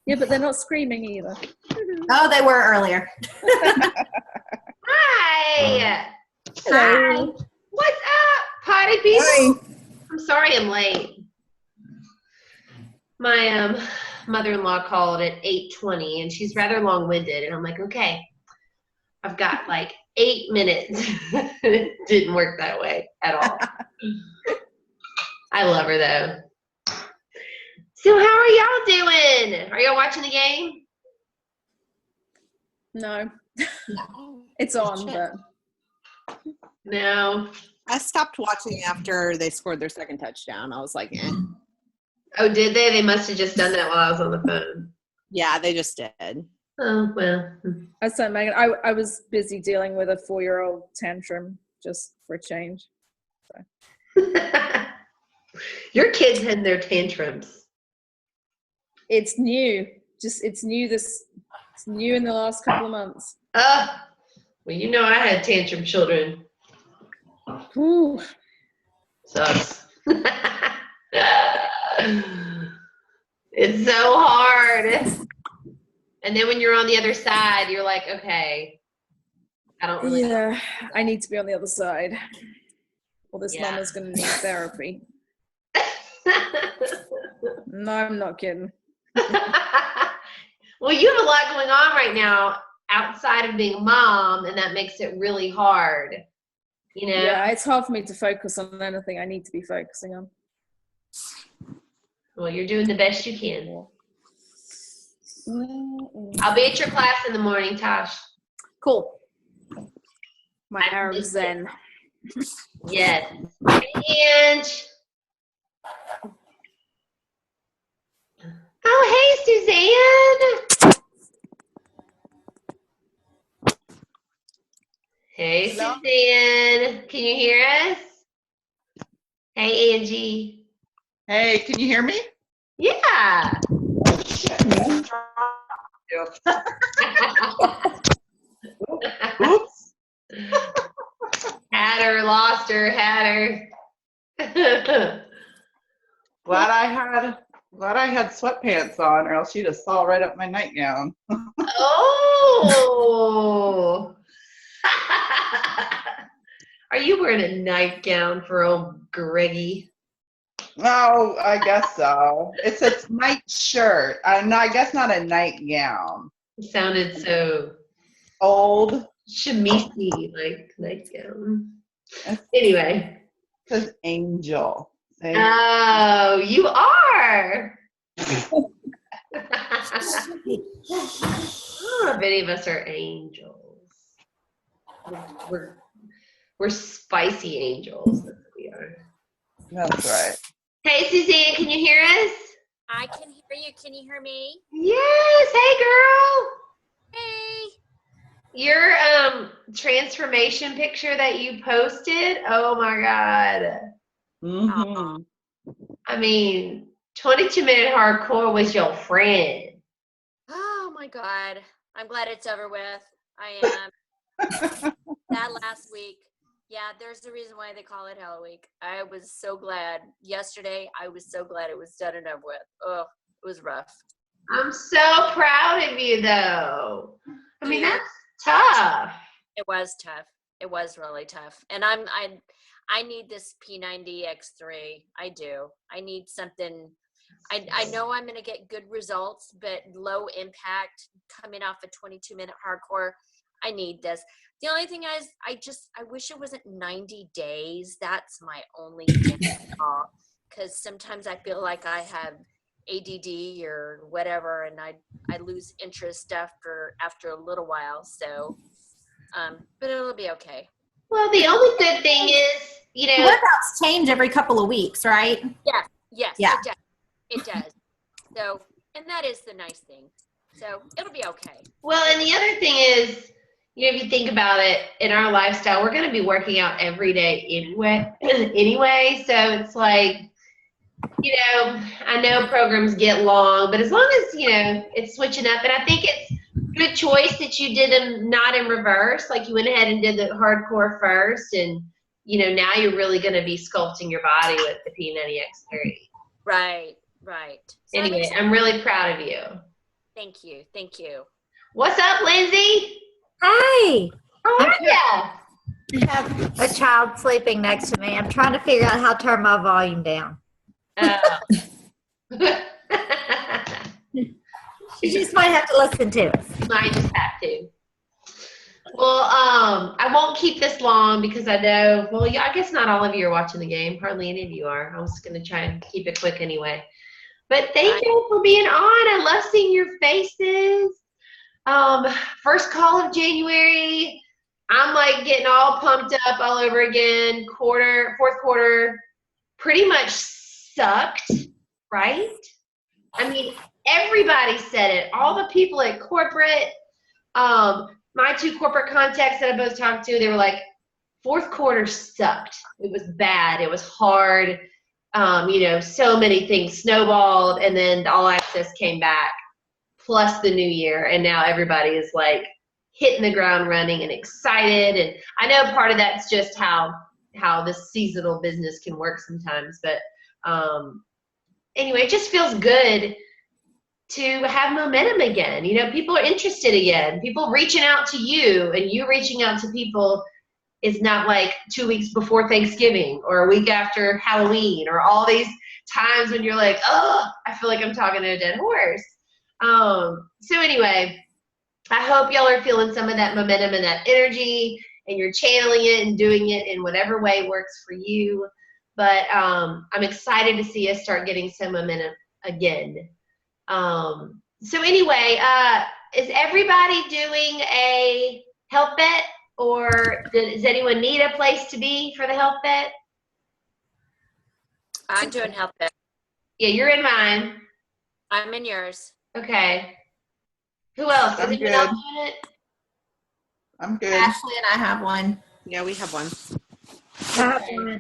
Yeah, but they're not screaming either. Oh, they were earlier. Hi. Hello. Hi. What's up, party people? Hi. I'm sorry I'm late. My mother-in-law called at 8:20, and she's rather long-winded, and I'm like, okay, I've got like 8 minutes. It didn't work that way at all. I love her though. So how are y'all doing? Are y'all watching the game? No. It's on, but No. I stopped watching after they scored their second touchdown. I was like, eh. Oh, did they? They must have just done that while I was on the phone. Yeah, they just did. Oh, well. I said, Megan, I was busy dealing with a 4-year-old tantrum just for a change. Your kids had their tantrums. It's new. It's new in the last couple of months. Well, you know I had tantrum children. Ooh. Sucks. It's so hard. And then when you're on the other side, you're like, okay, I don't really. Yeah, I need to be on the other side. Well, this Yeah. mama's going to need therapy. No, I'm not kidding. Well, you have a lot going on right now outside of being a mom, and that makes it really hard. You know? Yeah, it's hard for me to focus on anything I need to be focusing on. Well, you're doing the best you can. I'll be at your class in the morning, Tosh. Cool. My I hour of missed zen. Yes. And oh, hey, Suzanne. Hey, Hello? Suzanne. Can you hear us? Hey, Angie. Hey, can you hear me? Yeah. Oops. Had her, lost her, had her. Glad I had sweatpants on, or else you'd have saw right up my nightgown. Oh. Are you wearing a nightgown for old Greggy? Oh, I guess so. It's a night shirt. No, I guess not a nightgown. It sounded so Old. chemisy, like nightgown. Anyway. It says angel. See? Oh, you are. Oh, if any of us are angels. We're spicy angels. That's what we are. That's right. Hey, Suzanne, can you hear us? I can hear you. Can you hear me? Yes. Hey, girl. Hey. Your transformation picture that you posted. Oh my God. Mm-hmm. I mean, 22-minute hardcore was your friend. Oh my God. I'm glad it's over with. I am. That last week. Yeah, there's a reason why they call it Hell Week. I was so glad. Yesterday, I was so glad it was done and over with. Oh, it was rough. I'm so proud of you, though. I mean, that's tough. It was tough. It was really tough. And I need this P90X3. I do. I need something. I know I'm going to get good results, but low impact coming off a 22-minute hardcore. I need this. The only thing is, I wish it wasn't 90 days. That's my only downfall. Because sometimes I feel like I have ADD or whatever, and I lose interest after a little while. So, but it'll be okay. Well, the only good thing is, you know, Workouts change every couple of weeks, right? Yes, Yeah. it does. So, and that is the nice thing. So it'll be okay. well, and the other thing is, you know, if you think about it, in our lifestyle, we're going to be working out every day anyway. So it's like, you know, I know programs get long, but as long as, you know, it's switching up, and I think it's good choice that you did them not in reverse. Like you went ahead and did the hardcore first, and, you know, now you're really going to be sculpting your body with the P90X3. Right. So Anyway, I'm really proud of you. Thank you. Thank you. What's up, Lindsay? Hi. How are ya? I have a child sleeping next to me. I'm trying to figure out how to turn my volume down. Oh. You just might have to listen to it. I just have to. Well, I won't keep this long because I know, well, yeah, I guess not all of you are watching the game. Hardly any of you are. I was going to try and keep it quick anyway. But thank you for being on. I love seeing your faces. First call of January. I'm like getting all pumped up all over again. Fourth quarter pretty much sucked, right? I mean, everybody said it. All the people at corporate, my two corporate contacts that I both talked to, they were like, fourth quarter sucked. It was bad. It was hard. So many things snowballed, and then the All Access came back, plus the new year, and now everybody is like hitting the ground running and excited. And I know part of that's just how this seasonal business can work sometimes. But anyway, it just feels good to have momentum again. People are interested again. People reaching out to you, and you reaching out to people is not like 2 weeks before Thanksgiving or a week after Halloween or all these times when you're like, oh, I feel like I'm talking to a dead horse. So anyway, I hope y'all are feeling some of that momentum and that energy, and you're channeling it and doing it in whatever way works for you. But I'm excited to see us start getting some momentum again. So anyway, is everybody doing a health bet, or does anyone need a place to be for the health bet? I'm doing health bet. Yeah, you're in mine. I'm in yours. Okay. Who else? Is I'm anyone good. else doing it? I'm good. Ashley and I have one. Yeah, we have one. I have one.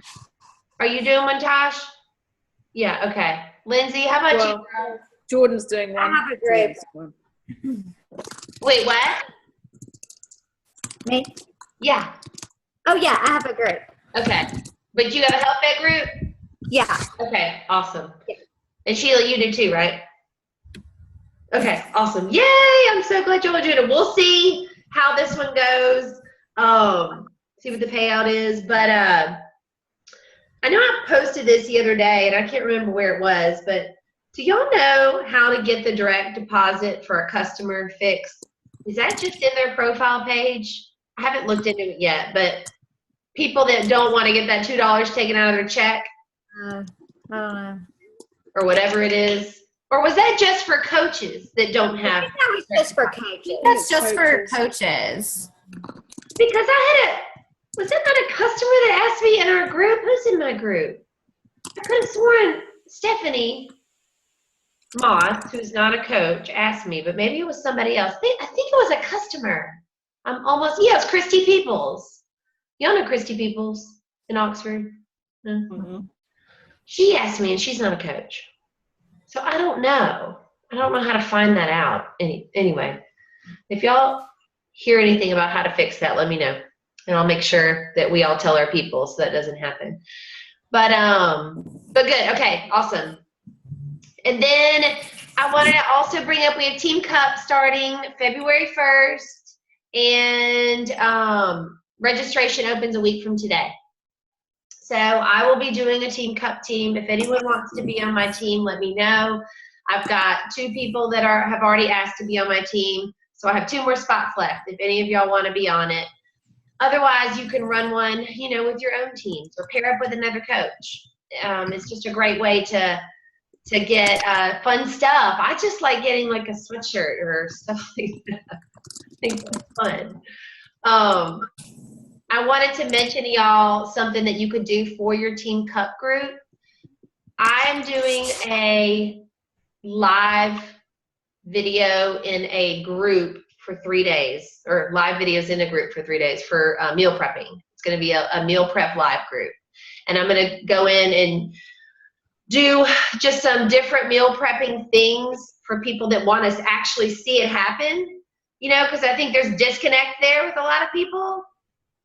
Are you doing one, Tosh? Yeah, okay. Lindsay, how about Well, you, girl? Jordan's doing one. I have a group. Wait, what? Me? Yeah. Oh, yeah, I have a group. Okay. But you have a health bet group? Yeah. Okay, awesome. Yeah. And Sheila, you do too, right? Okay, awesome. Yay! I'm so glad y'all are doing it. We'll see how this one goes. See what the payout is. But I know I posted this the other day, and I can't remember where it was, but do y'all know how to get the direct deposit for a customer fix? Is that just in their profile page? I haven't looked into it yet, but people that don't want to get that $2 taken out of their check, I don't know. or whatever it is. Or was that just for coaches that don't I have? think that was just for coaches. That's just for coaches. Because was that not a customer that asked me in our group? Who's in my group? I could have sworn Stephanie Moss, who's not a coach, asked me, but maybe it was somebody else. I think it was a customer. It was Christy Peoples. Y'all know Christy Peoples in Oxford? No? Mm-hmm. She asked me, and she's not a coach. So I don't know. I don't know how to find that out. Anyway, if y'all hear anything about how to fix that, let me know. And I'll make sure that we all tell our people so that doesn't happen. But good. Okay, awesome. And then I wanted to also bring up, we have Team Cup starting February 1st. And registration opens a week from today. So I will be doing a Team Cup team. If anyone wants to be on my team, let me know. I've got 2 people that have already asked to be on my team. So I have 2 more spots left if any of y'all want to be on it. Otherwise, you can run one, with your own teams or pair up with another coach. It's just a great way to get fun stuff. I just like getting like a sweatshirt or stuff like that. I think that's fun. I wanted to mention to y'all something that you could do for your Team Cup group. I'm doing a live video in a group for 3 days, or live videos in a group for 3 days for meal prepping. It's going to be a meal prep live group. And I'm going to go in and do just some different meal prepping things for people that want to actually see it happen. Because I think there's disconnect there with a lot of people.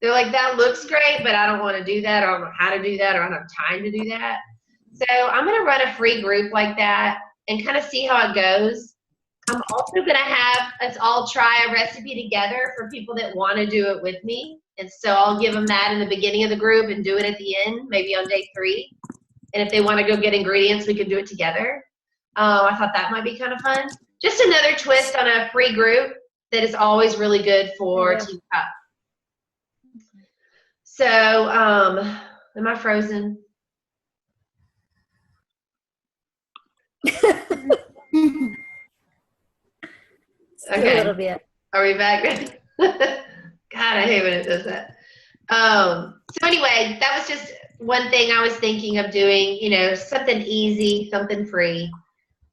They're like, that looks great, but I don't want to do that, or I don't know how to do that, or I don't have time to do that. So I'm going to run a free group like that and kind of see how it goes. I'm also going to have us all try a recipe together for people that want to do it with me. And so I'll give them that in the beginning of the group and do it at the end, maybe on day 3. And if they want to go get ingredients, we can do it together. I thought that might be kind of fun. Just another twist on a free group that is always really good for Team Cup. So, am I frozen? A little bit. Are we back? God, I hate when it does that. So anyway, that was just one thing I was thinking of doing, you know, something easy, something free.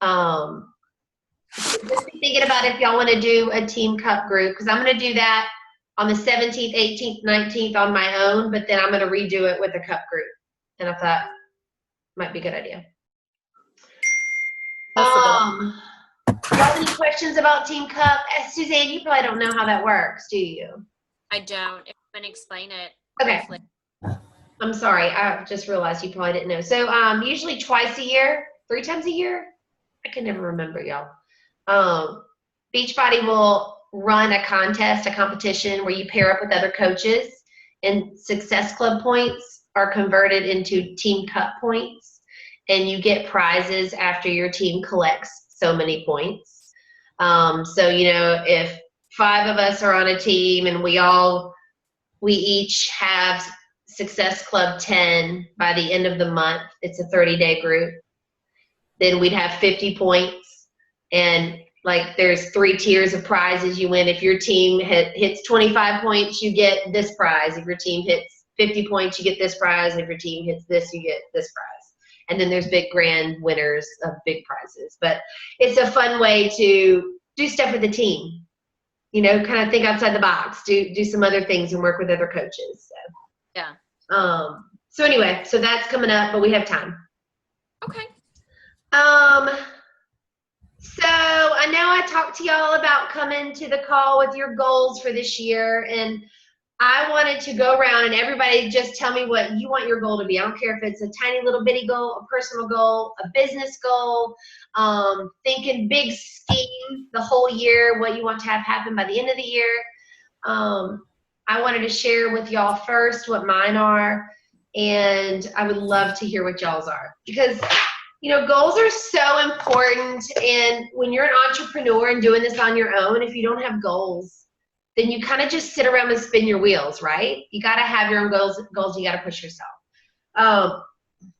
Just be thinking about if y'all want to do a Team Cup group, because I'm going to do that on the 17th, 18th, 19th on my own, but then I'm going to redo it with a cup group. And I thought might be a good idea. Y'all have any questions about Team Cup? Suzanne, you probably don't know how that works, do you? I don't. If you can explain it. Okay. briefly. I'm sorry. I just realized you probably didn't know. So usually twice a year, 3 times a year. I can never remember, y'all. Beachbody will run a contest, a competition where you pair up with other coaches, and Success Club points are converted into Team Cup points, and you get prizes after your team collects so many points. So, you know, if 5 of us are on a team and we each have Success Club 10 by the end of the month, it's a 30-day group, then we'd have 50 points. And like there's 3 tiers of prizes you win. If your team hits 25 points, you get this prize. If your team hits 50 points, you get this prize. If your team hits this, you get this prize. And then there's big grand winners of big prizes. But it's a fun way to do stuff with the team. You know, kind of think outside the box, do some other things and work with other coaches. So. Yeah. So anyway, so that's coming up, but we have time. Okay. So I know I talked to y'all about coming to the call with your goals for this year, and I wanted to go around and everybody just tell me what you want your goal to be. I don't care if it's a tiny little bitty goal, a personal goal, a business goal, thinking big scheme the whole year, what you want to have happen by the end of the year. I wanted to share with y'all first what mine are, and I would love to hear what y'all's are, because you know, goals are so important. And when you're an entrepreneur and doing this on your own, if you don't have goals, then you kind of just sit around and spin your wheels, right? You got to have your own goals. You got to push yourself.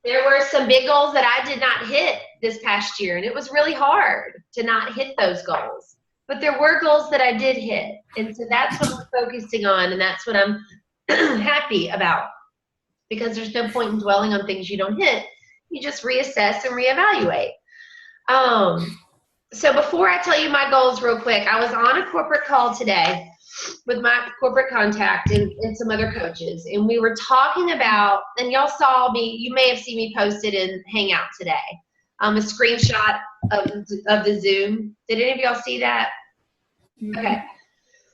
There were some big goals that I did not hit this past year, and it was really hard to not hit those goals. But there were goals that I did hit, and so that's what I'm focusing on, and that's what I'm happy about, because there's no point in dwelling on things you don't hit. You just reassess and reevaluate. So before I tell you my goals real quick, I was on a corporate call today with my corporate contact and some other coaches, and we were talking about, and y'all saw me, you may have seen me posted in Hangout today, a screenshot of the Zoom. Did any of y'all see that? Okay.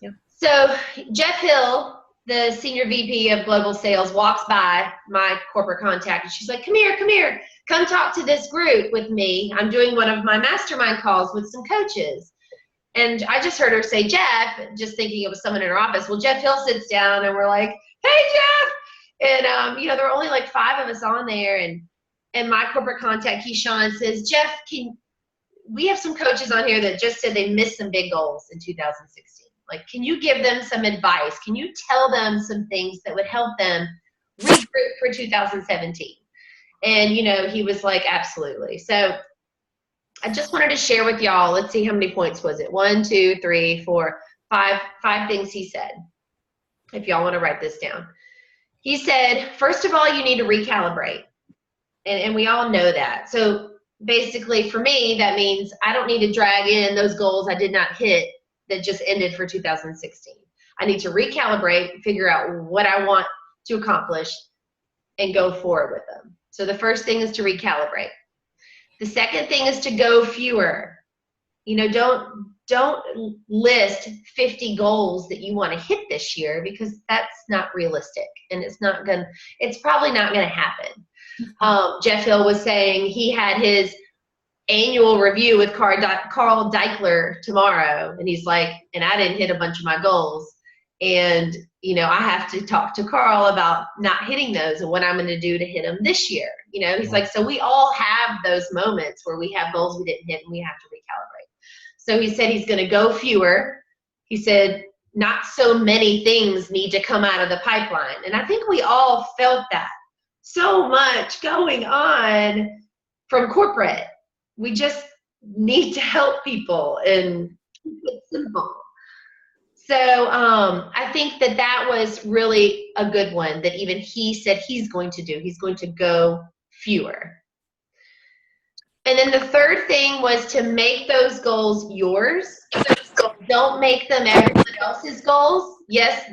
Yeah. So Jeff Hill, the senior VP of global sales, walks by my corporate contact, and she's like, come here, come talk to this group with me. I'm doing one of my mastermind calls with some coaches. And I just heard her say Jeff, just thinking it was someone in her office. Well, Jeff Hill sits down, and we're like, hey, Jeff. And, you know, there were only like 5 of us on there. And my corporate contact, Keyshawn, says, Jeff, we have some coaches on here that just said they missed some big goals in 2016. Like, can you give them some advice? Can you tell them some things that would help them regroup for 2017? And, you know, he was like, absolutely. So I just wanted to share with y'all, let's see, how many points was it? 1, 2, 3, 4, 5 things he said, if y'all want to write this down. He said, first of all, you need to recalibrate. And we all know that. So basically for me, that means I don't need to drag in those goals I did not hit that just ended for 2016. I need to recalibrate, figure out what I want to accomplish, and go forward with them. So the first thing is to recalibrate. The second thing is to go fewer. You know, don't list 50 goals that you want to hit this year, because that's not realistic, and it's probably not gonna happen. Jeff Hill was saying he had his annual review with Carl Deichler tomorrow. And he's like, and I didn't hit a bunch of my goals. And, I have to talk to Carl about not hitting those and what I'm going to do to hit them this year. He's like, so we all have those moments where we have goals we didn't hit and we have to recalibrate. So he said he's going to go fewer. He said, not so many things need to come out of the pipeline. And I think we all felt that. So much going on from corporate. We just need to help people and keep it simple. So I think that was really a good one that even he said he's going to do. He's going to go fewer. And then the third thing was to make those goals yours. Don't make them everyone else's goals. Yes,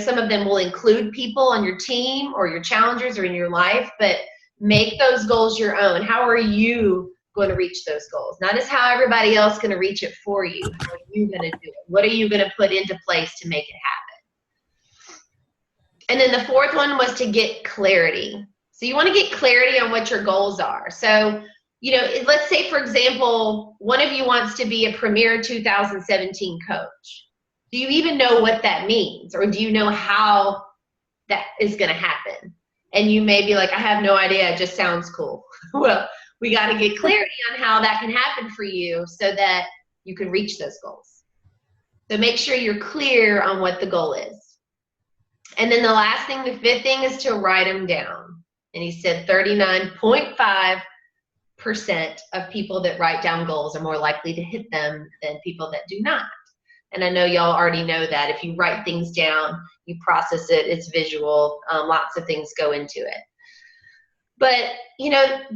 some of them will include people on your team or your challengers or in your life, but make those goals your own. How are you going to reach those goals? Not as how everybody else going to reach it for you. How are you going to do it? What are you going to put into place to make it happen? And then the fourth one was to get clarity. So you want to get clarity on what your goals are. So, let's say, for example, one of you wants to be a premier 2017 coach. Do you even know what that means? Or do you know how that is going to happen? And you may be like, I have no idea. It just sounds cool. Well, we got to get clarity on how that can happen for you so that you can reach those goals. So make sure you're clear on what the goal is. And then the last thing, the fifth thing, is to write them down. And he said 39.5% of people that write down goals are more likely to hit them than people that do not. And I know y'all already know that. If you write things down, you process it, it's visual, lots of things go into it. But,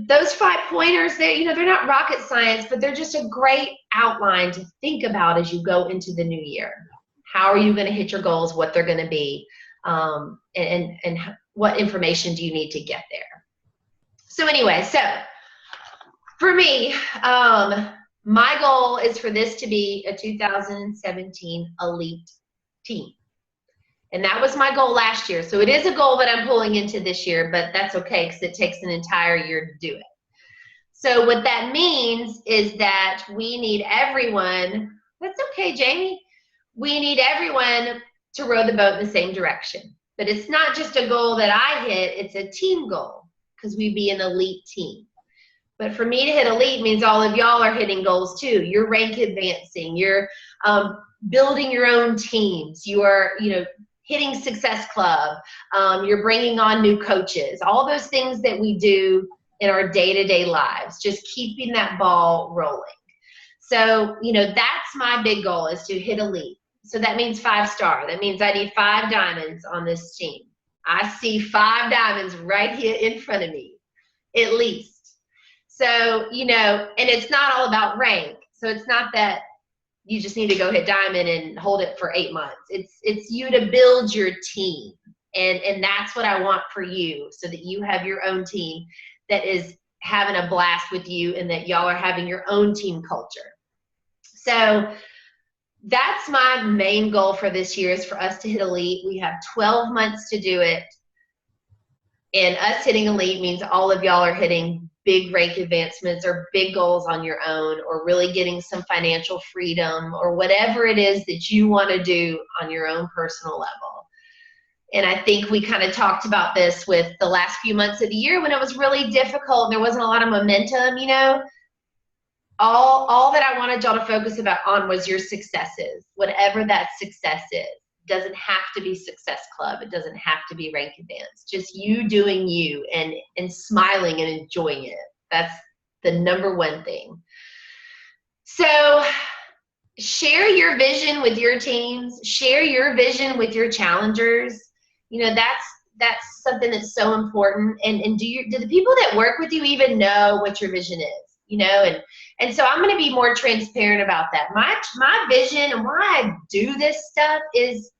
those 5 pointers, they're not rocket science, but they're just a great outline to think about as you go into the new year. How are you going to hit your goals, what they're going to be, and what information do you need to get there? So anyway, for me, my goal is for this to be a 2017 elite team. And that was my goal last year. So it is a goal that I'm pulling into this year, but that's okay because it takes an entire year to do it. So what that means is that we need everyone, that's okay, Jamie. We need everyone to row the boat in the same direction. But it's not just a goal that I hit, it's a team goal because we be an elite team. But for me to hit elite means all of y'all are hitting goals too. You're rank advancing, you're building your own teams, you are, hitting Success Club, you're bringing on new coaches, all those things that we do in our day-to-day lives, just keeping that ball rolling. So, that's my big goal, is to hit elite. So that means 5-star. That means I need 5 diamonds on this team. I see 5 diamonds right here in front of me, at least. So, and it's not all about rank. So it's not that you just need to go hit diamond and hold it for 8 months. It's you to build your team. And that's what I want for you, so that you have your own team that is having a blast with you and that y'all are having your own team culture. So that's my main goal for this year, is for us to hit elite. We have 12 months to do it. And us hitting elite means all of y'all are hitting big rank advancements or big goals on your own, or really getting some financial freedom, or whatever it is that you want to do on your own personal level. And I think we kind of talked about this with the last few months of the year when it was really difficult and there wasn't a lot of momentum, all that I wanted y'all to focus on was your successes, whatever that success is. It doesn't have to be Success Club. It doesn't have to be rank advance. Just you doing you and smiling and enjoying it. That's the number one thing. So share your vision with your teams. Share your vision with your challengers. That's something that's so important. And do the people that work with you even know what your vision is? And so I'm going to be more transparent about that. My vision and why I do this stuff is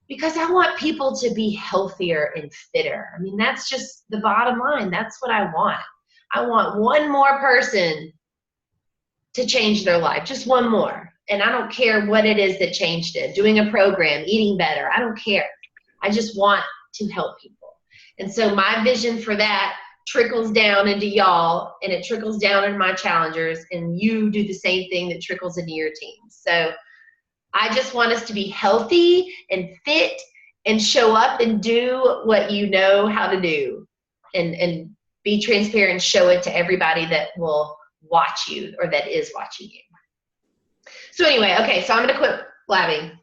because I want people to be healthier and fitter. I mean, that's just the bottom line. That's what I want. I want one more person to change their life, just one more. And I don't care what it is that changed it. Doing a program, eating better, I don't care. I just want to help people. And so my vision for that trickles down into y'all, and it trickles down into my challengers, and you do the same thing that trickles into your team. So I just want us to be healthy and fit and show up and do what you know how to do, and be transparent and show it to everybody that will watch you or that is watching you. So anyway, okay, so I'm going to quit blabbing.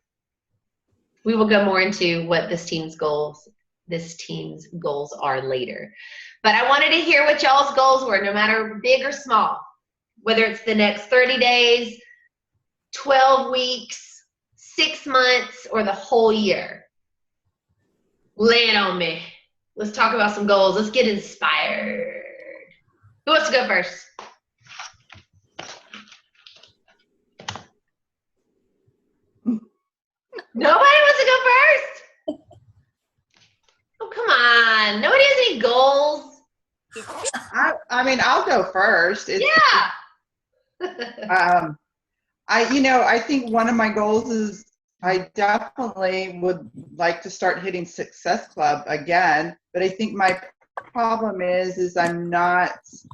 We will go more into what this team's goals are later. But I wanted to hear what y'all's goals were, no matter big or small, whether it's the next 30 days, 12 weeks, 6 months, or the whole year. Lay it on me. Let's talk about some goals. Let's get inspired. Who wants to go first? Nobody wants to go first? Oh, come on. Nobody has any goals. I mean, I'll go first. Yeah. I think one of my goals is I definitely would like to start hitting Success Club again, but I think my problem is I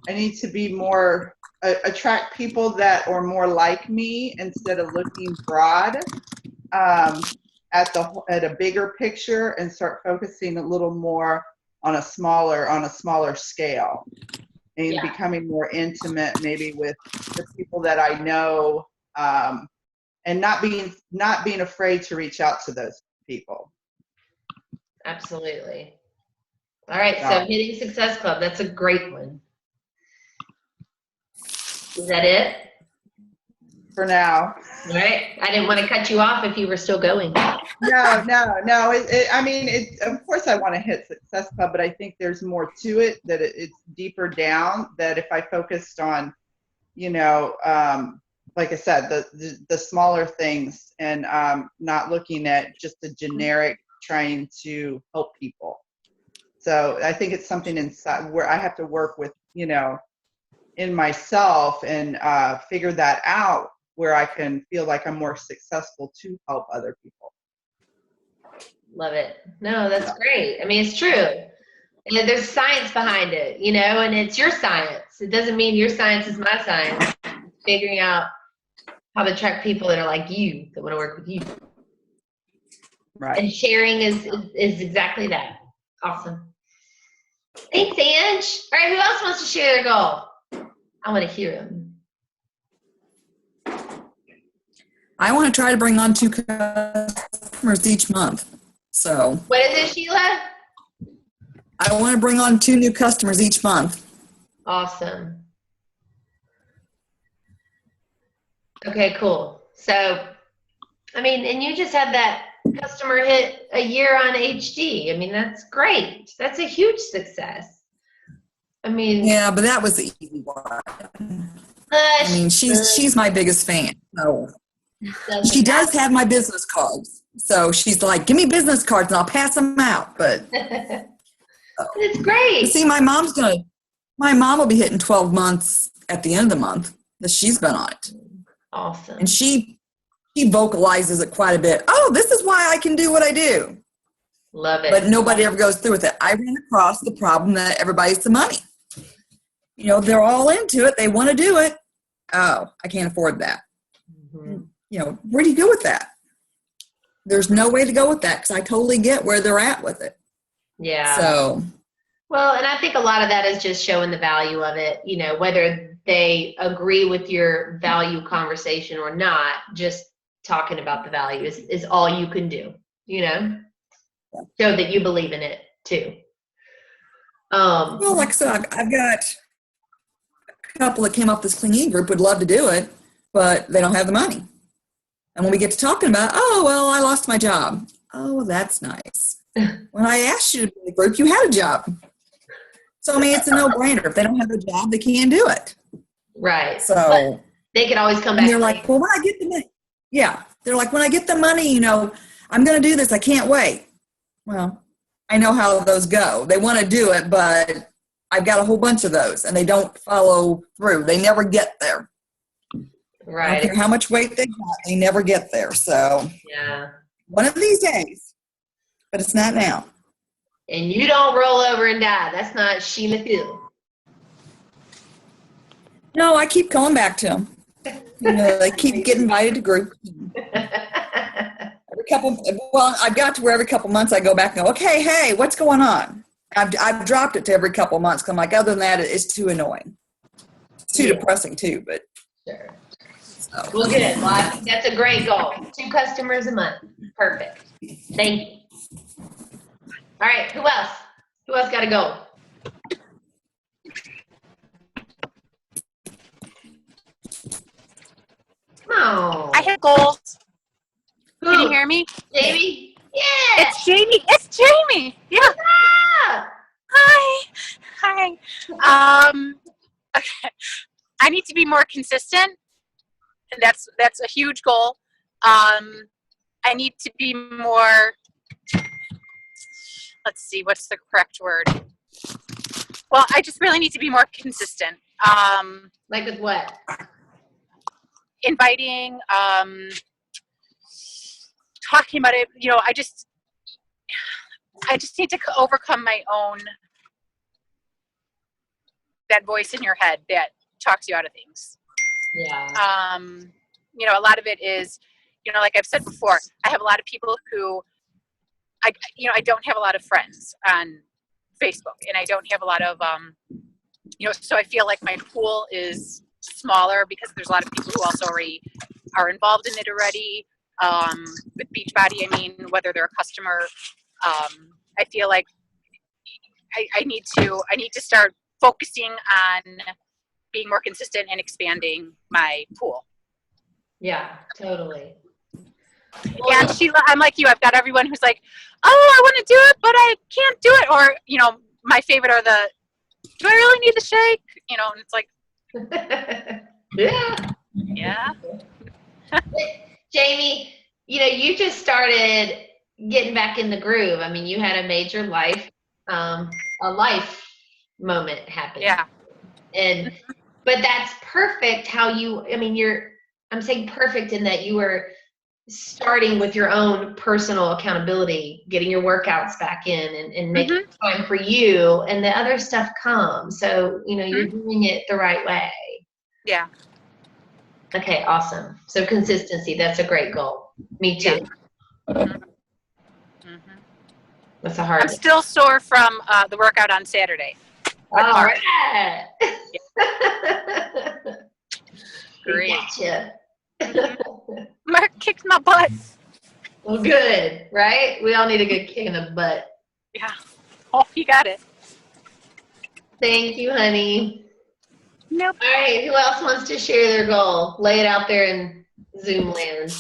need to be more, attract people that are more like me instead of looking broad at a bigger picture, and start focusing a little more on a smaller scale, and becoming more intimate maybe with the people that I know, and not being afraid to reach out to those people. Absolutely. All right, so hitting Success Club, that's a great one. Is that it? For now. All right. I didn't want to cut you off if you were still going. No. Of course I want to hit Success Club, but I think there's more to it, that it's deeper down, that if I focused on, like I said, the smaller things, and not looking at just the generic trying to help people. So I think it's something inside where I have to work with, in myself, and figure that out, where I can feel like I'm more successful to help other people. Love it. No, that's great. I mean, it's true. And there's science behind it, and it's your science. It doesn't mean your science is my science. Figuring out how to attract people that are like you, that want to work with you. Right. And sharing is exactly that. Awesome. Thanks, Ange. All right, who else wants to share their goal? I want to hear them. I want to try to bring on 2 customers each month. So What is it, Sheila? I want to bring on 2 new customers each month. Awesome. Okay, cool. So, I mean, and you just had that customer hit a year on HD. I mean, that's great. That's a huge success. I mean, Yeah, but that was the easy one. I mean, she's my biggest fan. So she does have my business cards. So she's like, give me business cards and I'll pass them out. But it's great. see, my mom will be hitting 12 months at the end of the month that she's been on it. Awesome. And she vocalizes it quite a bit. Oh, this is why I can do what I do. Love it. But nobody ever goes through with it. I ran across the problem that everybody's the money. They're all into it. They want to do it. Oh, I can't afford that. Mm-hmm. Where do you go with that? There's no way to go with that, because I totally get where they're at with it. Yeah. So. Well, and I think a lot of that is just showing the value of it, whether they agree with your value conversation or not, just talking about the value is all you can do, show that you believe in it too. Well, like I said, I've got a couple that came up this Clean Eating group would love to do it, but they don't have the money. And when we get to talking about, oh, well, I lost my job. Oh, well, that's nice. When I asked you to be in the group, you had a job. So, I mean, it's a no-brainer. If they don't have a job, they can't do it. Right. So but they can always come back. And they're like, well, when I get the money. Yeah. They're like, when I get the money, I'm going to do this. I can't wait. Well, I know how those go. They want to do it, but I've got a whole bunch of those, and they don't follow through. They never get there. Right. I don't care how much weight they got, they never get there. So yeah, one of these days, but it's not now. and you don't roll over and die. That's not Sheila Hill. No, I keep going back to them. You know, they keep getting invited to groups. I've got to where every couple months I go back and go, okay, hey, what's going on? I've dropped it to every couple months. 'Cause I'm like, other than that, it's too annoying. It's too depressing too, but. Sure. So. Well, good. Well, I think that's a great goal. 2 customers a month. Perfect. Thank you. All right. Who else? Who else got a goal? Oh. I have goals. Who? Can you hear me? Jamie? Yeah. It's Jamie. It's Jamie. Yeah. Ah. Hi. Okay. I need to be more consistent. And that's a huge goal. I need to be more, let's see, what's the correct word? Well, I just really need to be more consistent. Like with what? Inviting, talking about it, you know, I just need to overcome my own, that voice in your head that talks you out of things. Yeah. You know, a lot of it is, you know, like I've said before, I have a lot of people who, I don't have a lot of friends on Facebook, and I don't have a lot of, you know, so I feel like my pool is smaller because there's a lot of people who also already are involved in it already. With Beachbody, I mean, whether they're a customer, I feel like I need to start focusing on being more consistent and expanding my pool. Yeah, totally. And Sheila, I'm like you. I've got everyone who's like, "Oh, I want to do it, but I can't do it." Or, you know, my favorite are the, "Do I really need the shake?" You know, and it's like, yeah. Jamie, you know, you just started getting back in the groove. I mean, you had a major life moment happen. Yeah. And, but that's perfect how you, I mean, I'm saying perfect in that you were starting with your own personal accountability, getting your workouts back in and making time for you, and the other stuff comes. So, you know, you're doing it the right way. Yeah. Okay, awesome. So consistency, that's a great goal. Me too. That's a hard I'm still sore from the workout on Saturday. All right. Great. Gotcha. Mark kicked my butt. Well, good, right? We all need a good kick in the butt. Yeah. Oh, you got it. Thank you, honey. Nope. All right, who else wants to share their goal? Lay it out there in Zoom land.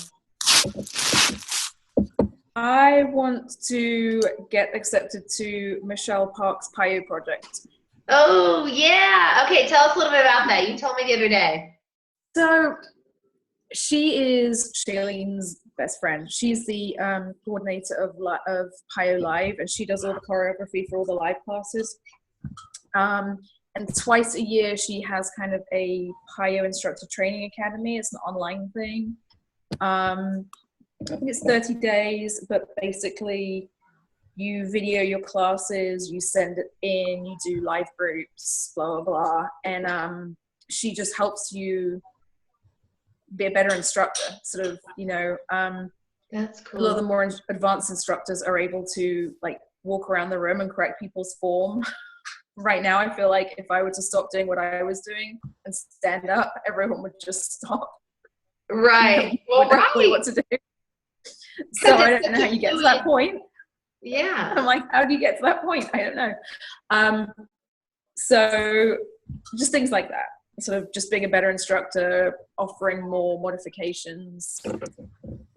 I want to get accepted to Michelle Park's PIO project. Oh, yeah. Okay, tell us a little bit about that. You told me the other day. So she is Shailene's best friend. She's the coordinator of PIO Live, and she does all the choreography for all the live classes. And twice a year, she has kind of a PIO instructor training academy. It's an online thing. I think it's 30 days, but basically you video your classes, you send it in, you do live groups, blah, blah, blah. And she just helps you be a better instructor. Sort of, you know, That's cool. a lot of the more advanced instructors are able to like walk around the room and correct people's form. Right now, I feel like if I were to stop doing what I was doing and stand up, everyone would just stop. Right. Well, Wouldn't know right. what to do. So I don't know how you get to that point. Yeah. I'm like, how do you get to that point? I don't know. So just things like that. Sort of just being a better instructor, offering more modifications,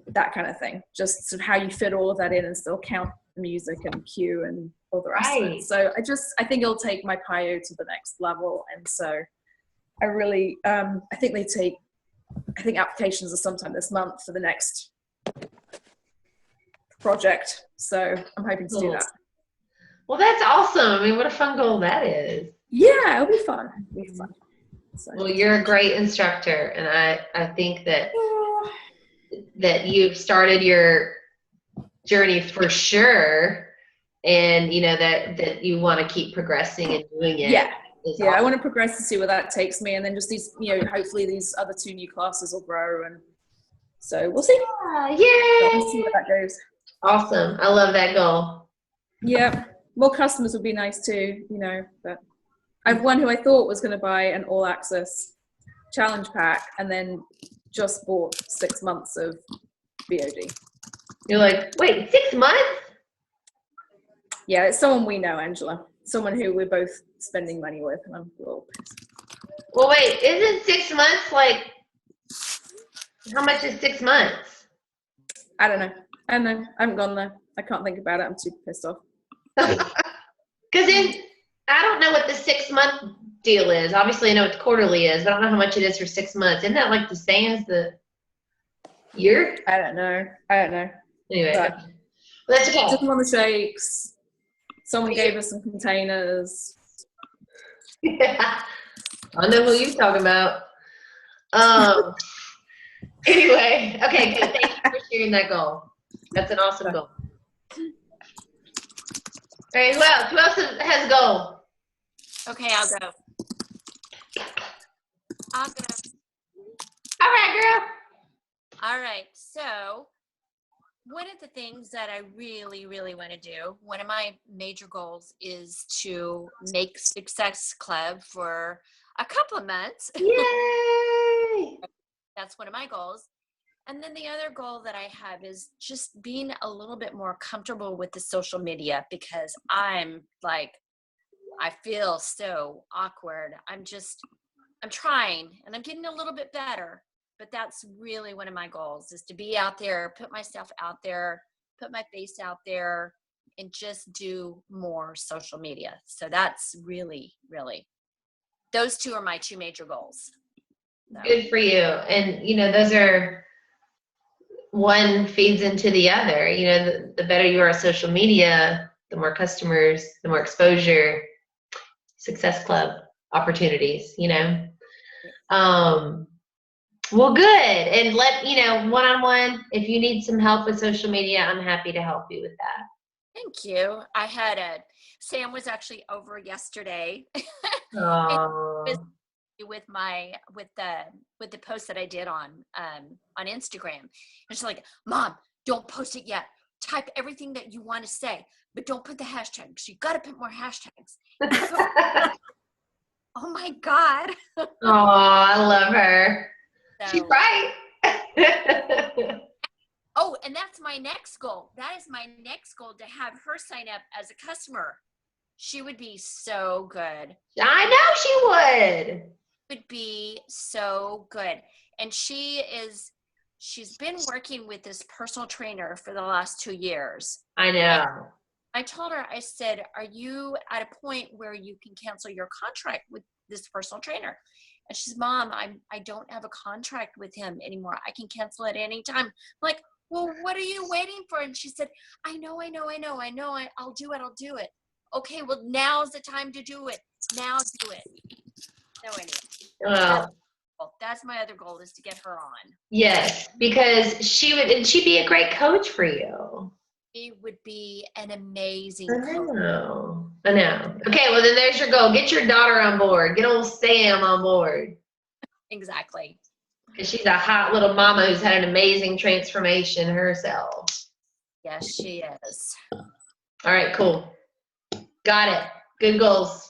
that kind of thing. Just sort of how you fit all of that in and still count the music and cue and all the rest of it. So I think it'll take my PIO to the next level. And so I really, I think applications are sometime this month for the next project. So I'm hoping to do that. Well, that's awesome. I mean, what a fun goal that is. Yeah, it'll be fun. It'll be fun. So. Well, you're a great instructor, and I think that you've started your journey for sure. and you know that you want to keep progressing and doing it. Yeah. is Yeah, I awesome. want to progress to see where that takes me, and then just these, hopefully these other 2 new classes will grow, and so we'll see. Yay! We'll see where that goes. Awesome. I love that goal. Yeah, more customers would be nice too, but I have one who I thought was going to buy an all access challenge pack and then just bought 6 months of VOD. You're like, wait, 6 months? Yeah, it's someone we know, Angela. Someone who we're both spending money with, and I'm a little pissed. Well, wait, isn't 6 months like, how much is 6 months? I don't know. I haven't gone there. I can't think about it. I'm super pissed off. Because I don't know what the 6 month deal is. Obviously, I know what the quarterly is, but I don't know how much it is for 6 months. Isn't that like the same as the year? I don't know. Anyway, But that's okay. just want the shakes. Someone gave us some containers. I know who you're talking about. Anyway, okay, good. Thank you for sharing that goal. That's an awesome goal. All right, who else? Who else has a goal? Okay, I'll go. All right, girl. All right. So one of the things that I really, really want to do, one of my major goals is to make Success Club for a couple of months. Yay! That's one of my goals. And then the other goal that I have is just being a little bit more comfortable with the social media, because I'm like, I feel so awkward. I'm trying, and I'm getting a little bit better, but that's really one of my goals, is to be out there, put myself out there, put my face out there, and just do more social media. So that's really, really, those two are my 2 major goals. So. Good for you. And, those are, one feeds into the other. The better you are at social media, the more customers, the more exposure, Success Club opportunities, Well, good. And one-on-one, if you need some help with social media, I'm happy to help you with that. Thank you. Sam was actually over yesterday with the post that I did on Instagram. And she's like, Mom, don't post it yet. Type everything that you want to say, but don't put the hashtags. You got to put more hashtags. Oh my God. Oh, I love her. So, she's right. Oh, and that's my next goal. That is my next goal, to have her sign up as a customer. She would be so good. I know she would. Would be so good. And she's been working with this personal trainer for the last 2 years. I know. I told her, I said, are you at a point where you can cancel your contract with this personal trainer? And she's, Mom, I don't have a contract with him anymore. I can cancel at any time. I'm like, well, what are you waiting for? And she said, I know. I'll do it. Okay, well, now's the time to do it. Now do it. So anyway, that's my other goal, is to get her on. Yes, because she'd be a great coach for you. She would be an amazing I coach. know. Okay, well then there's your goal. Get your daughter on board. Get old Sam on board. Exactly. Because she's a hot little mama who's had an amazing transformation herself. Yes, she is. All right, cool. Got it. Good goals.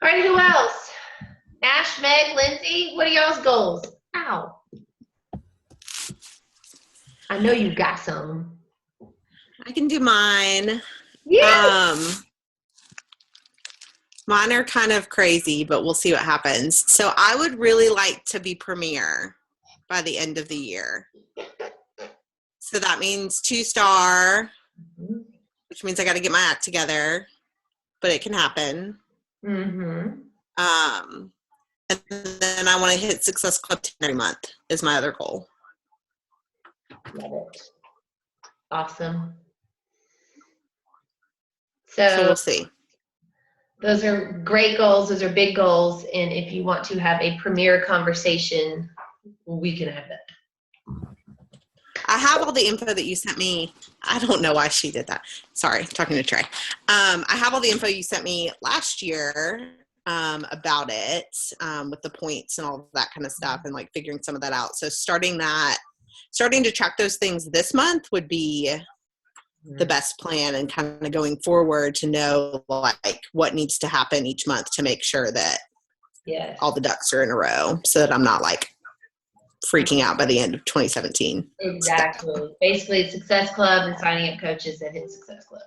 All right, who else? Ash, Meg, Lindsay, what are y'all's goals? Ow. I know you got some. I can do mine. Yeah. Mine are kind of crazy, but we'll see what happens. So I would really like to be premier by the end of the year. So that means 2-star, which means I got to get my act together, but it can happen. Mm-hmm. And then I want to hit Success Club 10 every month is my other goal. Love it. Awesome. So we'll see. Those are great goals. Those are big goals. And if you want to have a premier conversation, we can have that. I have all the info that you sent me. I don't know why she did that. Sorry, talking to Trey. I have all the info you sent me last year about it, with the points and all of that kind of stuff, and like figuring some of that out. So starting to track those things this month would be the best plan, and kind of going forward to know like what needs to happen each month to make sure that all the ducks are in a row, so that I'm not like freaking out by the end of 2017. Exactly. Basically, Success Club and signing up coaches that hit Success Club.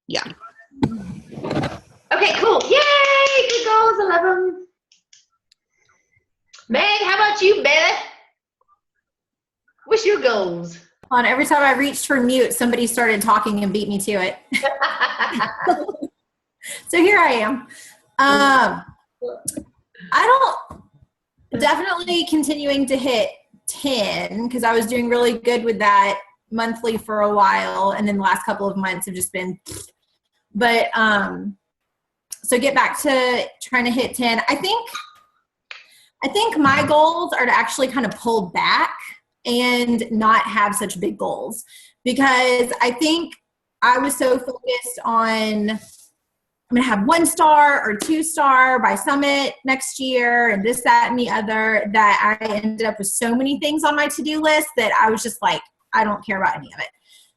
Yeah. Okay, cool. Yay! Good goals. I love them. Meg, how about you, baby? What's your goals? On every time I reached for mute, somebody started talking and beat me to it. So here I am. Definitely continuing to hit 10, because I was doing really good with that monthly for a while, and then the last couple of months have just been, but so get back to trying to hit 10. I think my goals are to actually kind of pull back and not have such big goals, because I think I was so focused on I'm going to have 1 star or 2 star by Summit next year and this, that, and the other, that I ended up with so many things on my to-do list that I was just like, I don't care about any of it.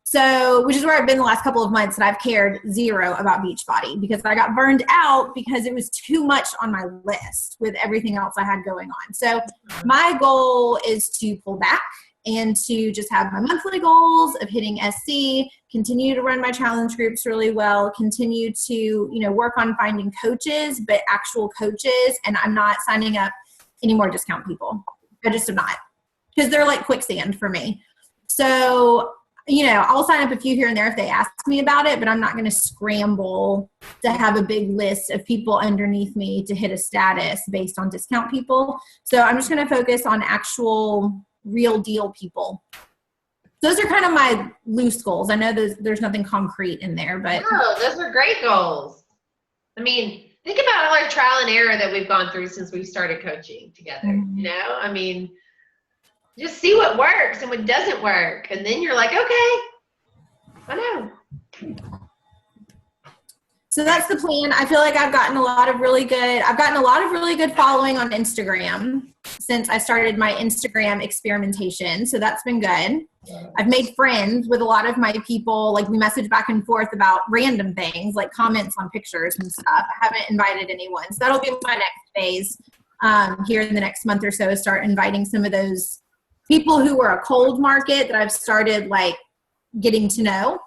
So, which is where I've been the last couple of months, and I've cared zero about Beachbody, because I got burned out because it was too much on my list with everything else I had going on. So my goal is to pull back and to just have my monthly goals of hitting SC, continue to run my challenge groups really well, continue to, work on finding coaches, but actual coaches. And I'm not signing up any more discount people. I just am not, because they're like quicksand for me. So, I'll sign up a few here and there if they ask me about it, but I'm not going to scramble to have a big list of people underneath me to hit a status based on discount people. So I'm just going to focus on actual real deal people. Those are kind of my loose goals. I know there's nothing concrete in there, but no, those are great goals. I mean, think about all our trial and error that we've gone through since we started coaching together. I mean, just see what works and what doesn't work, and then you're like, okay, I know. So that's the plan. I feel like I've gotten a lot of really good following on Instagram since I started my Instagram experimentation. So that's been good. I've made friends with a lot of my people. Like, we message back and forth about random things, like comments on pictures and stuff. I haven't invited anyone. So that'll be my next phase here in the next month or so, is start inviting some of those people who were a cold market that I've started like getting to know.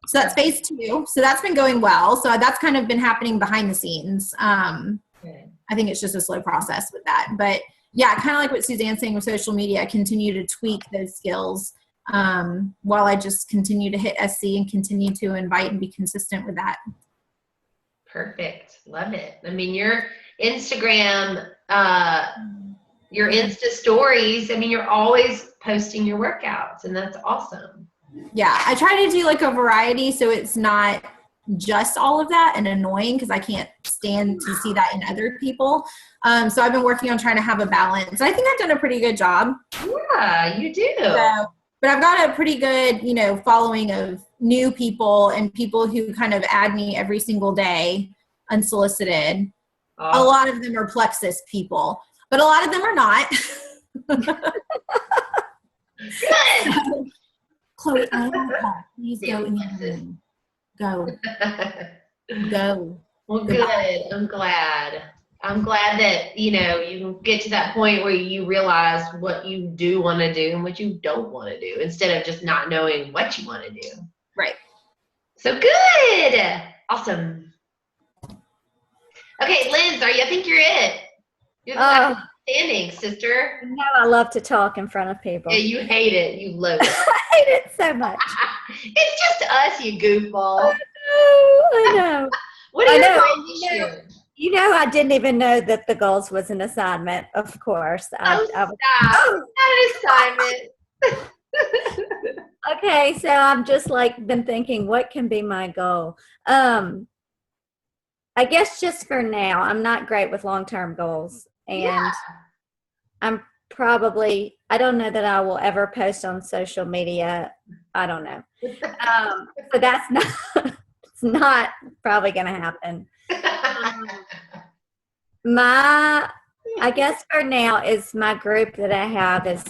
So that's phase 2. So that's been going well. So that's kind of been happening behind the scenes. I think it's just a slow process with that. But yeah, kind of like what Suzanne's saying with social media, I continue to tweak those skills while I just continue to hit SC and continue to invite and be consistent with that. Perfect. Love it. I mean, your Instagram, your Insta stories, I mean, you're always posting your workouts, and that's awesome. Yeah, I try to do like a variety, so it's not just all of that and annoying, because I can't stand to see that in other people. So I've been working on trying to have a balance. I think I've done a pretty good job. Yeah, you do. So, but I've got a pretty good, following of new people and people who kind of add me every single day unsolicited. A lot of them are Plexus people, but a lot of them are not. Good. So, Chloe, please go in the room. Go. Well, good. I'm glad. I'm glad that, you get to that point where you realize what you do want to do and what you don't want to do, instead of just not knowing what you want to do. Right. So good. Awesome. Okay, Linz, I think you're it. You're the standing, sister. You know I love to talk in front of people. Yeah, you hate it. You loathe it. I hate it so much. It's just us, you goofball. I know. What are you doing this year? You know, I didn't even know that the goals was an assignment, of course. Stop. Not an assignment. Okay, so I've just been thinking, what can be my goal? I guess just for now, I'm not great with long-term goals. And I'm probably, I don't know that I will ever post on social media. I don't know. So that's not, it's not probably going to happen. I guess for now is my group that I have is,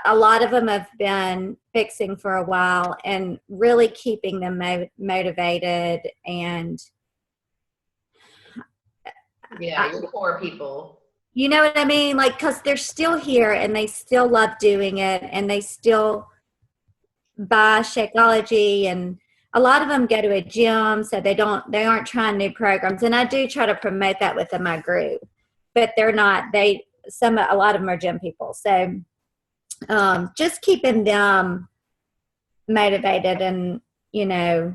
a lot of them have been fixing for a while and really keeping them motivated and Yeah, your core people. you know what I mean? Like, cause they're still here and they still love doing it and they still buy Shakeology, and a lot of them go to a gym, so they aren't trying new programs. And I do try to promote that within my group, but they're not, a lot of them are gym people. So, just keeping them motivated and, you know,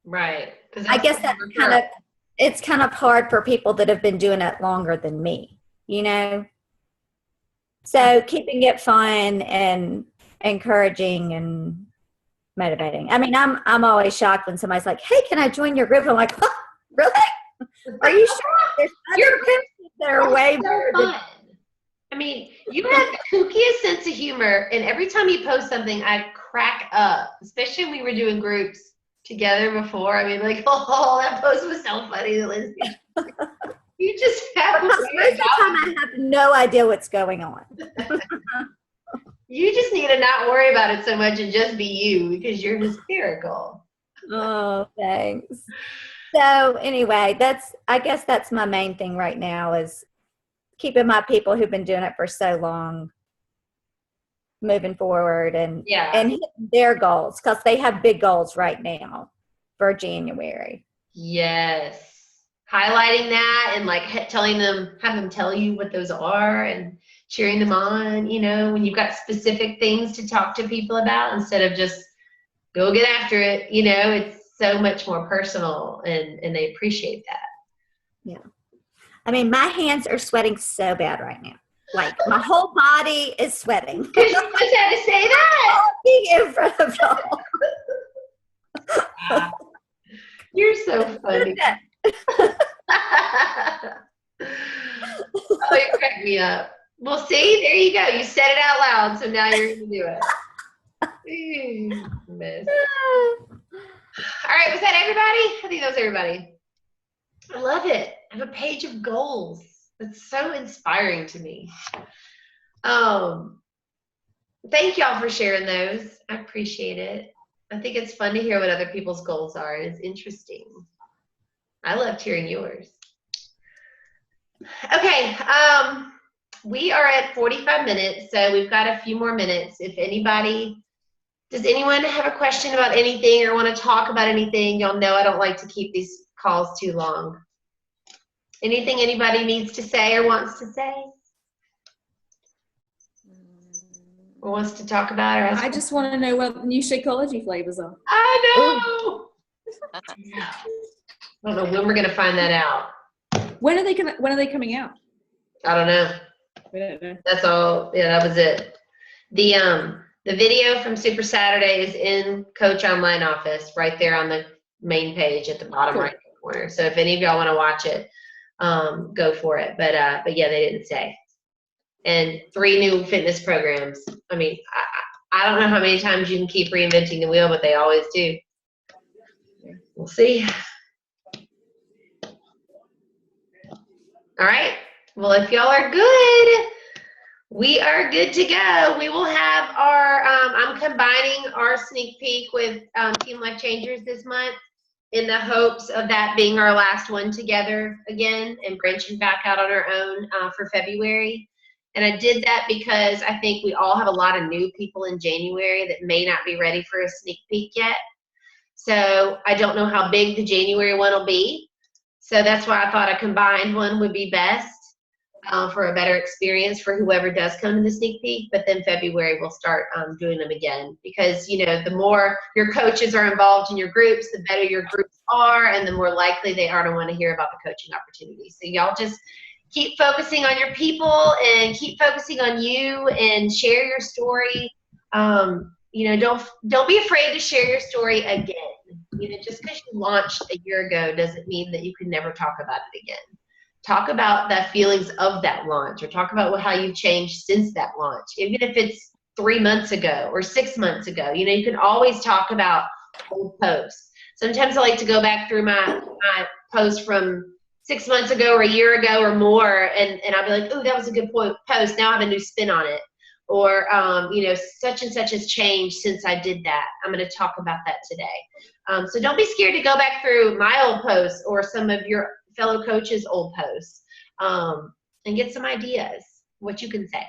Right. I guess that's it's kind of hard for people that have been doing it longer than me, you know? So keeping it fun and encouraging and motivating. I mean, I'm always shocked when somebody's like, "Hey, can I join your group?" I'm like, "Huh, really? Are you sure?" There's other coaches that are way better than fun. I mean, you have the kookiest sense of humor, and every time you post something, I crack up, especially when we were doing groups together before. I mean, like, oh, that post was so funny, Lindsay. You just have most of the time I have no idea what's going on. You just need to not worry about it so much and just be you, because you're hysterical. Oh, thanks. So anyway, I guess that's my main thing right now is keeping my people who've been doing it for so long moving forward and hitting their goals, because they have big goals right now for January. Yes. Highlighting that and like have them tell you what those are and cheering them on, you know, when you've got specific things to talk to people about instead of just go get after it, you know, it's so much more personal and they appreciate that. Yeah. I mean, my hands are sweating so bad right now. Like my whole body is sweating. Because you just had to say that. Being in front of y'all. You're so funny. Oh, you cracked me up. Well, see, there you go. You said it out loud, so now you're going to do it. Miss. All right, was that everybody? I think that was everybody. I love it. I have a page of goals. It's so inspiring to me. Thank y'all for sharing those. I appreciate it. I think it's fun to hear what other people's goals are. It's interesting. I loved hearing yours. Okay, we are at 45 minutes, so we've got a few more minutes. Does anyone have a question about anything or want to talk about anything? Y'all know I don't like to keep these calls too long. Anything anybody needs to say or wants to say? Or wants to talk about? Or I just want to know what the new Shakeology flavors are. I know! I don't know when we're going to find that out. When are they coming out? I don't know. We don't know. That's all. Yeah, that was it. The video from Super Saturday is in Coach Online office, right there on the main page at the bottom right corner. So if any of y'all want to watch it, go for it. But yeah, they didn't say. And 3 new fitness programs. I mean, I don't know how many times you can keep reinventing the wheel, but they always do. We'll see. All right. Well, if y'all are good, we are good to go. We will have our, I'm combining our sneak peek with Team Life Changers this month in the hopes of that being our last one together again and branching back out on our own for February. And I did that because I think we all have a lot of new people in January that may not be ready for a sneak peek yet. So I don't know how big the January one will be. So that's why I thought a combined one would be best for a better experience for whoever does come to the sneak peek. But then February we'll start doing them again, because you know, the more your coaches are involved in your groups, the better your groups are, and the more likely they are to want to hear about the coaching opportunities. So y'all just keep focusing on your people and keep focusing on you and share your story. You know, don't be afraid to share your story again. You know, just because you launched a year ago doesn't mean that you can never talk about it again. talk about the feelings of that launch, or talk about how you've changed since that launch. Even if it's 3 months ago or 6 months ago, you know, you can always talk about old posts. Sometimes I like to go back through my post from 6 months ago or a year ago or more, and I'll be like, oh, that was a good post. Now I have a new spin on it. Or, you know, such and such has changed since I did that. I'm going to talk about that today. So don't be scared to go back through my old posts or some of your fellow coaches' old posts, and get some ideas, what you can say.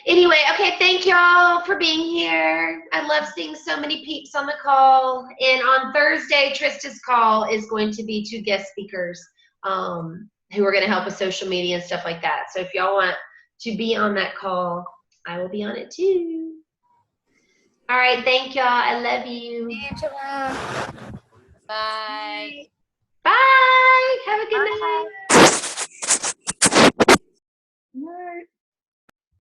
Anyway, okay, thank y'all for being here. I love seeing so many peeps on the call. And on Thursday, Trista's call is going to be 2 guest speakers who are going to help with social media and stuff like that. So if y'all want to be on that call, I will be on it too. All right, thank y'all. I love you. Angela. Bye. Bye. Have a good night. Right.